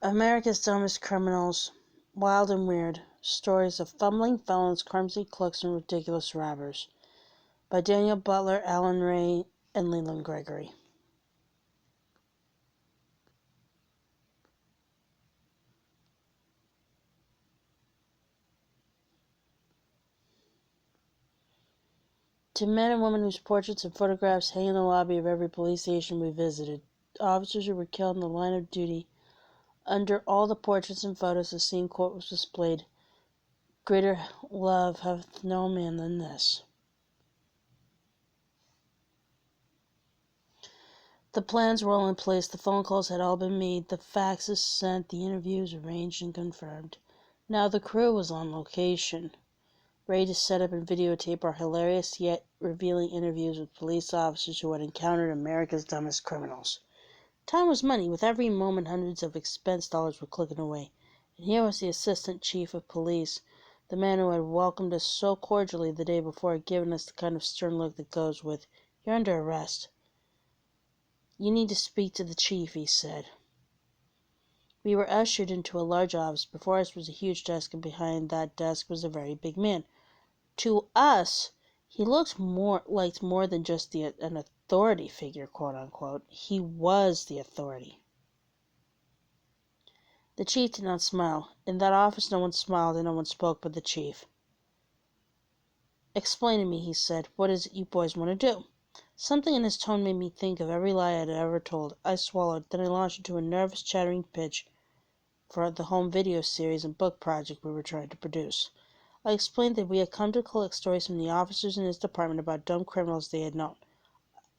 America's Dumbest Criminals, Wild and Weird, Stories of Fumbling Felons, Clumsy Crooks, and Ridiculous Robbers, by Daniel Butler, Alan Ray, and Leland Gregory. To men and women whose portraits and photographs hang in the lobby of every police station we visited, officers who were killed in the line of duty, under all the portraits and photos the same quote was displayed: "Greater love hath no man than this." The plans were all in place, the phone calls had all been made, the faxes sent, the interviews arranged and confirmed. Now the crew was on location, ready to set up and videotape our hilarious yet revealing interviews with police officers who had encountered America's dumbest criminals. Time was money. With every moment, hundreds of expense dollars were clicking away. And here was the assistant chief of police, the man who had welcomed us so cordially the day before, giving us the kind of stern look that goes with, "You're under arrest." "You need to speak to the chief," he said. We were ushered into a large office. Before us was a huge desk, and behind that desk was a very big man. To us, he looked more than just an authority figure, quote unquote. He was the authority. The chief did not smile. In that office no one smiled and no one spoke but the chief. "Explain to me," he said. "What is it you boys want to do?" Something in his tone made me think of every lie I had ever told. I swallowed. Then I launched into a nervous, chattering pitch for the home video series and book project we were trying to produce. I explained that we had come to collect stories from the officers in his department about dumb criminals they had known.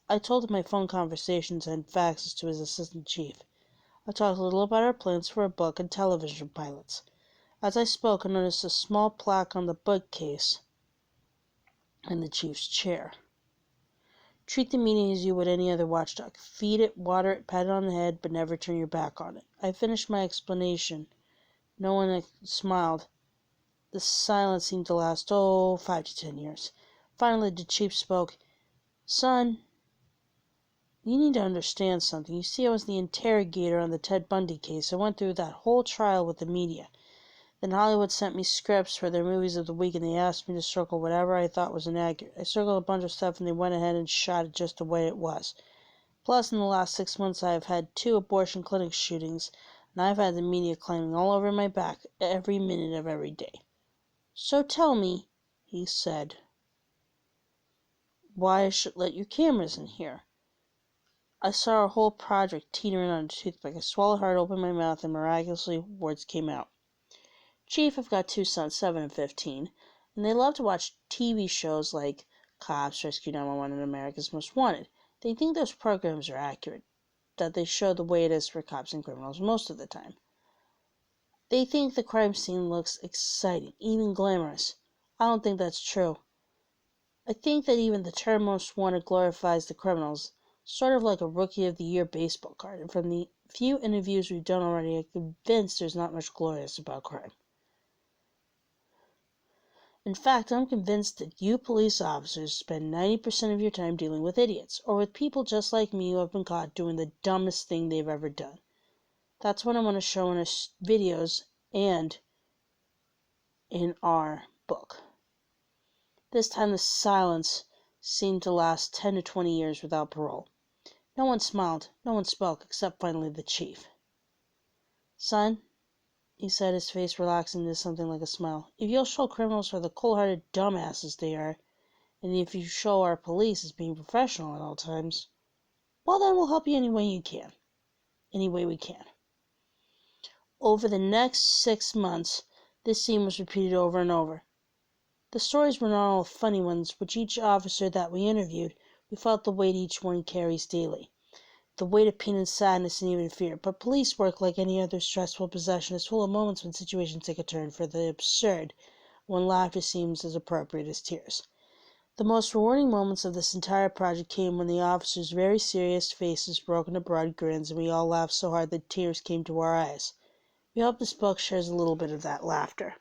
I told of my phone conversations and faxes to his assistant chief. I talked a little about our plans for a book and television pilots. As I spoke, I noticed a small plaque on the bookcase in the chief's chair. "Treat the media as you would any other watchdog. Feed it, water it, pat it on the head, but never turn your back on it." I finished my explanation. No one smiled. The silence seemed to last, 5 to 10 years. Finally, the chief spoke. "Son, you need to understand something. You see, I was the interrogator on the Ted Bundy case. I went through that whole trial with the media. Then Hollywood sent me scripts for their movies of the week, and they asked me to circle whatever I thought was inaccurate. I circled a bunch of stuff, and they went ahead and shot it just the way it was. Plus, in the last 6 months, I have had 2 abortion clinic shootings, and I've had the media climbing all over my back every minute of every day. So tell me," he said, "why I should let your cameras in here." I saw our whole project teetering on a toothpick. I swallowed hard, opened my mouth, and miraculously words came out. "Chief, I've got 2 sons, 7 and 15, and they love to watch TV shows like Cops, Rescue 911, and America's Most Wanted. They think those programs are accurate, that they show the way it is for cops and criminals most of the time. They think the crime scene looks exciting, even glamorous. I don't think that's true. I think that even the term Most Wanted glorifies the criminals, sort of like a Rookie of the Year baseball card, and from the few interviews we've done already, I'm convinced there's not much glorious about crime. In fact, I'm convinced that you police officers spend 90% of your time dealing with idiots, or with people just like me who have been caught doing the dumbest thing they've ever done. That's what I want to show in our videos and in our book." This time the silence seemed to last 10 to 20 years without parole. No one smiled, no one spoke, except finally the chief. "Son," he said, his face relaxing into something like a smile, "if you'll show criminals for the cold-hearted dumbasses they are, and if you show our police as being professional at all times, well, then we'll help you any way you can. Any way we can." Over the next 6 months, this scene was repeated over and over. The stories were not all funny ones, which each officer that we interviewed, we felt the weight each one carries daily. The weight of pain and sadness and even fear. But police work, like any other stressful profession, is full of moments when situations take a turn for the absurd, when laughter seems as appropriate as tears. The most rewarding moments of this entire project came when the officers' very serious faces broke into broad grins, and we all laughed so hard that tears came to our eyes. We hope this book shares a little bit of that laughter.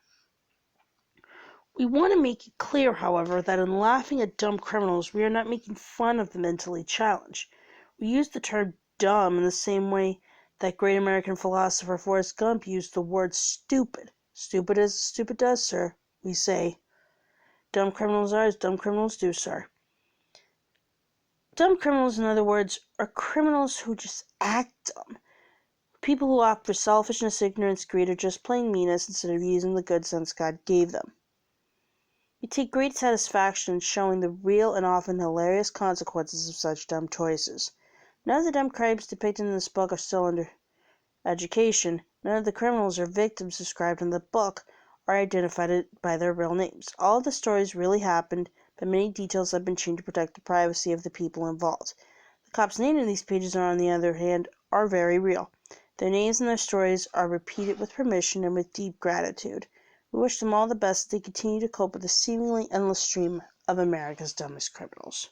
We want to make it clear, however, that in laughing at dumb criminals, we are not making fun of the mentally challenged. We use the term dumb in the same way That great American philosopher Forrest Gump used the word stupid. Stupid as stupid does, sir, we say. Dumb criminals are as dumb criminals do, sir. Dumb criminals, in other words, are criminals who just act dumb. People who opt for selfishness, ignorance, greed, or just plain meanness instead of using the good sense God gave them. We take great satisfaction in showing the real and often hilarious consequences of such dumb choices. None of the dumb crimes depicted in this book are still under education. None of the criminals or victims described in the book are identified by their real names. All of the stories really happened, but many details have been changed to protect the privacy of the people involved. The cops named in these pages, on the other hand, are very real. Their names and their stories are repeated with permission and with deep gratitude. We wish them all the best as they continue to cope with the seemingly endless stream of America's dumbest criminals.